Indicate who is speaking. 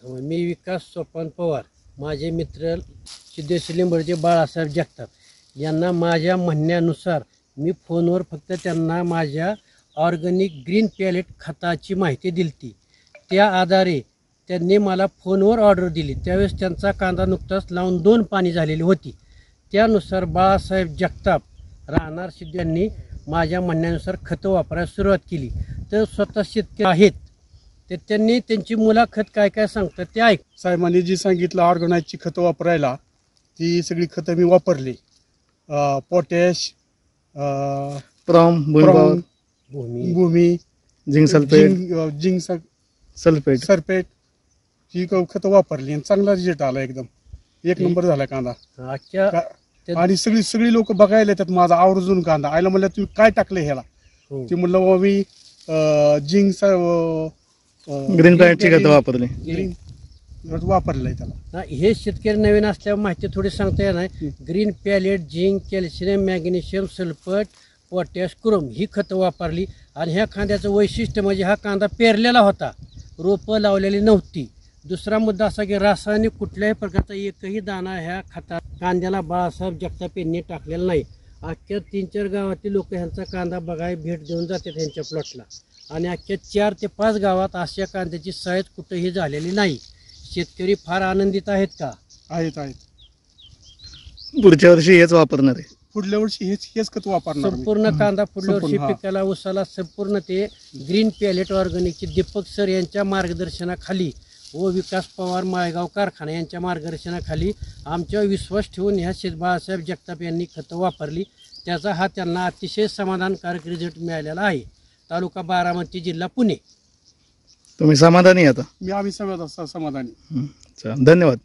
Speaker 1: मी विकास सोपान पवार, माझे मित्र सिद्धेश्वर लिंबोळीचे बाळासाहेब जगताप यांना माझ्या म्हणण्यानुसार मी फोनवर फक्त त्यांना माझ्या ऑर्गॅनिक ग्रीन पॅलेट खताची माहिती दिली. त्या आधारे त्यांनी मला फोनवर ऑर्डर दिली. त्यावेळेस त्यांचा कांदा नुकताच लावून 2 पाणी झालेली होती. त्यानुसार बाळासाहेब जगताप राहणार सिद्ध यांनी माझ्या म्हणण्यानुसार खतं वापरायला सुरुवात केली. तर स्वतः शेतकरी आहेत, तर त्यांनी त्यांची मुलाखत काय काय सांगतात ते ऐक.
Speaker 2: साहेबांनी जी सांगितलं ऑर्गनाईजची खतं वापरायला, ती सगळी खतं मी वापरली. पोटॅश,
Speaker 3: प्रॉम,
Speaker 2: भूमी,
Speaker 3: झिंक सल्फेट,
Speaker 2: झिंक सल्फेट ही खतं वापरली आणि चांगला रिझल्ट आला. एकदम एक नंबर झाला कांदा. आणि सगळी लोक बघायला येतात माझा आवर्जून कांदा. आयला म्हणलं तुम्ही काय टाकलं ह्याला? ती म्हणलं बाबा मी झिंक
Speaker 3: ग्रीन पॅलेटची खतं वापरली,
Speaker 2: वापरलंय त्याला.
Speaker 1: हे शेतकरी नवीन असल्यावर माहिती थोडी सांगता येणार. Green pellet, zinc, calcium, magnesium, sulphate, potash, chrome ही खतं वापरली. आणि ह्या कांद्याचं वैशिष्ट्य म्हणजे हा कांदा पेरलेला होता, रोपं लावलेली नव्हती. दुसरा मुद्दा असा की रासायनिक कुठल्याही प्रकारचा एकही दाणा ह्या खतात कांद्याला बाळासाहेब जगताप यांनी टाकलेला नाही. अख्ख्या 3-4 गावातील लोक ह्यांचा कांदा बघायला भेट देऊन जातात ह्यांच्या प्लॉटला. आणि अख्ख्या 4 ते 5 गावात अशा कांद्याची साईज कुठेही झालेली नाही. शेतकरी फार आनंदित आहेत का?
Speaker 2: आहेत.
Speaker 3: पुढच्या वर्षी हेच वापरणार आहे.
Speaker 2: पुढल्या वर्षी हेच खत वापरणार.
Speaker 1: संपूर्ण कांदा पुढल्या वर्षी पिकाला उसाला संपूर्ण ते ग्रीन पॅलेट ऑर्गॅनिकचे दीपक सर यांच्या मार्गदर्शनाखाली व विकास पवार माळेगाव कारखाना यांच्या मार्गदर्शनाखाली आमच्यावर विश्वास ठेवून ह्या बाळासाहेब जगताप यांनी खतं वापरली. त्याचा हा त्यांना अतिशय समाधानकारक रिझल्ट मिळालेला आहे. तालुका बारामती, जिल्हा पुणे.
Speaker 3: तुम्ही समाधानी आता?
Speaker 2: आम्ही समाधानी.
Speaker 3: धन्यवाद.